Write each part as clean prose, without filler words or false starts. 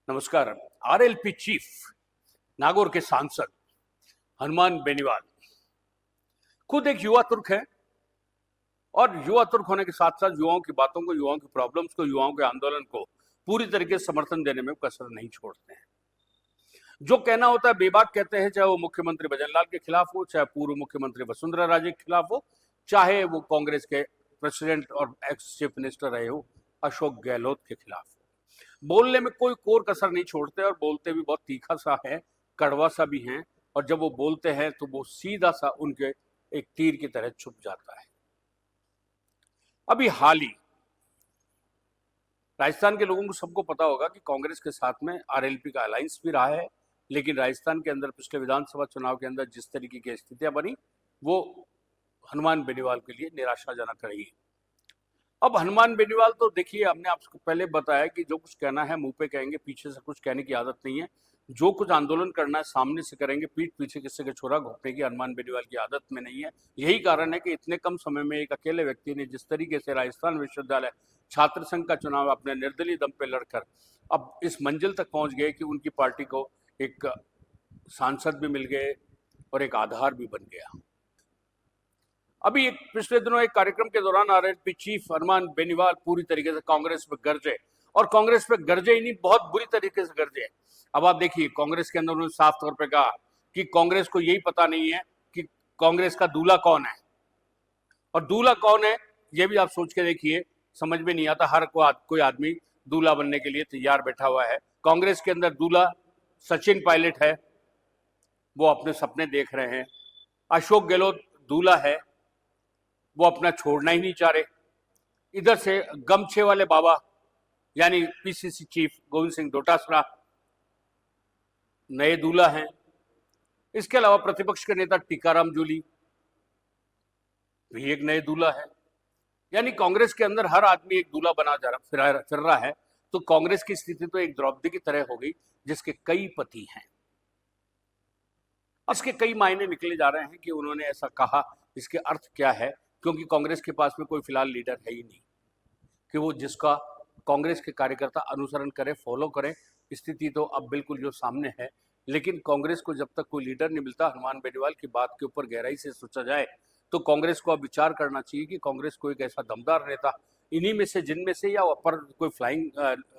नमस्कार। RLP chief Nagaur के सांसद हनुमान बेनीवाल खुद एक युवा तुर्क है और युवा तुर्क होने के साथ साथ युवाओं की बातों को, युवाओं की प्रॉब्लम्स को, युवाओं के आंदोलन को पूरी तरीके से समर्थन देने में कसर नहीं छोड़ते हैं। जो कहना होता है बेबाक कहते हैं, चाहे वो मुख्यमंत्री भजनलाल के खिलाफ हो, चाहे पूर्व मुख्यमंत्री वसुंधरा राजे के खिलाफ हो, चाहे वो कांग्रेस के प्रेसिडेंट और एक्स चीफ मिनिस्टर रहे हो अशोक गहलोत के खिलाफ हो। बोलने में कोई कोर कसर नहीं छोड़ते और बोलते भी बहुत तीखा सा है, कड़वा सा भी है, और जब वो बोलते हैं तो वो सीधा सा उनके एक तीर की तरह छुप जाता है। अभी हाल ही राजस्थान के लोगों को सबको पता होगा कि कांग्रेस के साथ में आरएलपी का अलायंस भी रहा है, लेकिन राजस्थान के अंदर पिछले विधानसभा चुनाव के अंदर जिस तरीके की स्थितियां बनी वो हनुमान बेनीवाल के लिए निराशाजनक रही। अब हनुमान बेनीवाल तो देखिए, हमने आपको पहले बताया कि जो कुछ कहना है मुंह पे कहेंगे, पीछे से कुछ कहने की आदत नहीं है। जो कुछ आंदोलन करना है सामने से करेंगे, पीठ पीछे किसी के छोरा घोंपने की हनुमान बेनीवाल की आदत में नहीं है। यही कारण है कि इतने कम समय में एक अकेले व्यक्ति ने जिस तरीके से राजस्थान विश्वविद्यालय छात्र संघ का चुनाव अपने निर्दलीय दम पे लड़कर अब इस मंजिल तक पहुंच गए कि उनकी पार्टी को एक सांसद भी मिल गए और एक आधार भी बन गया। अभी एक पिछले दिनों एक कार्यक्रम के दौरान आरएलपी चीफ हनुमान बेनीवाल पूरी तरीके से कांग्रेस पे गरजे, और कांग्रेस पे गरजे ही नहीं, बहुत बुरी तरीके से गरजे। अब आप देखिए, कांग्रेस के अंदर उन्होंने साफ तौर पे कहा कि कांग्रेस को यही पता नहीं है कि कांग्रेस का दूल्हा कौन है, और दूल्हा कौन है ये भी आप सोच के देखिए, समझ में नहीं आता। हर कोई आदमी दूल्हा बनने के लिए तैयार बैठा हुआ है। कांग्रेस के अंदर दूल्हा सचिन पायलट है, वो अपने सपने देख रहे हैं। अशोक गहलोत दूल्हा है, वो अपना छोड़ना ही नहीं चाह रहे। इधर से गमछे वाले बाबा यानी पीसीसी चीफ गोविंद सिंह डोटासरा नए दूल्हा हैं। इसके अलावा प्रतिपक्ष के नेता टीकाराम जूली भी एक नए दूल्हा है। यानी कांग्रेस के अंदर हर आदमी एक दूल्हा बना जा रहा फिर रहा है। तो कांग्रेस की स्थिति तो एक द्रौपदी की तरह हो गई जिसके कई पति हैं। इसके कई मायने निकले जा रहे हैं कि उन्होंने ऐसा कहा, इसके अर्थ क्या है, क्योंकि कांग्रेस के पास में कोई फिलहाल लीडर है ही नहीं कि वो जिसका कांग्रेस के कार्यकर्ता अनुसरण करें, फॉलो करें। स्थिति तो अब बिल्कुल जो सामने है, लेकिन कांग्रेस को जब तक कोई लीडर नहीं मिलता, हनुमान बेनीवाल की बात के ऊपर गहराई से सोचा जाए तो कांग्रेस को अब विचार करना चाहिए कि कांग्रेस को एक ऐसा दमदार नेता इन्हीं में से, जिनमें से या अपर कोई फ्लाइंग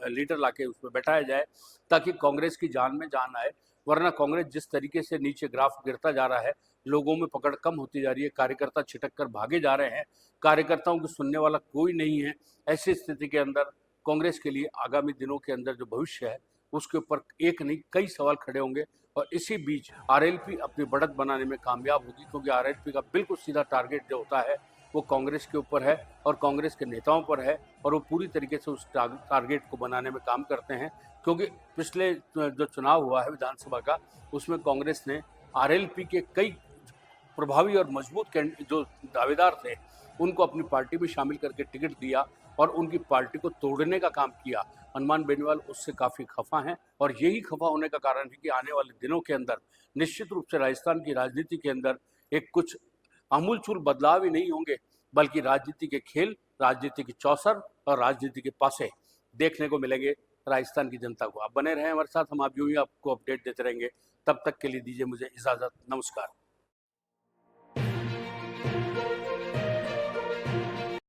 लीडर लाके उसमें बैठाया जाए, ताकि कांग्रेस की जान में जान आए। वरना कांग्रेस जिस तरीके से नीचे ग्राफ गिरता जा रहा है, लोगों में पकड़ कम होती जा रही है, कार्यकर्ता छिटक कर भागे जा रहे हैं, कार्यकर्ताओं को सुनने वाला कोई नहीं है। ऐसी स्थिति के अंदर कांग्रेस के लिए आगामी दिनों के अंदर जो भविष्य है उसके ऊपर एक नहीं कई सवाल खड़े होंगे, और इसी बीच आरएलपी अपनी बढ़त बनाने में कामयाब होगी, क्योंकि आरएलपी का बिल्कुल सीधा टारगेट जो होता है वो कांग्रेस के ऊपर है और कांग्रेस के नेताओं पर है, और वो पूरी तरीके से उस टारगेट को बनाने में काम करते हैं। क्योंकि पिछले जो चुनाव हुआ है विधानसभा का, उसमें कांग्रेस ने आरएलपी के कई प्रभावी और मजबूत जो दावेदार थे उनको अपनी पार्टी में शामिल करके टिकट दिया और उनकी पार्टी को तोड़ने का काम किया। हनुमान बेनीवाल उससे काफ़ी खफा हैं, और यही खफा होने का कारण है कि आने वाले दिनों के अंदर निश्चित रूप से राजस्थान की राजनीति के अंदर एक कुछ आमूलचूल बदलाव ही नहीं होंगे, बल्कि राजनीति के खेल, राजनीति की चौसर और राजनीति के पासे देखने को मिलेंगे राजस्थान की जनता को। आप बने रहें हमारे साथ, हम आप यूं ही आपको अपडेट देते रहेंगे। तब तक के लिए दीजिए मुझे इजाज़त। नमस्कार।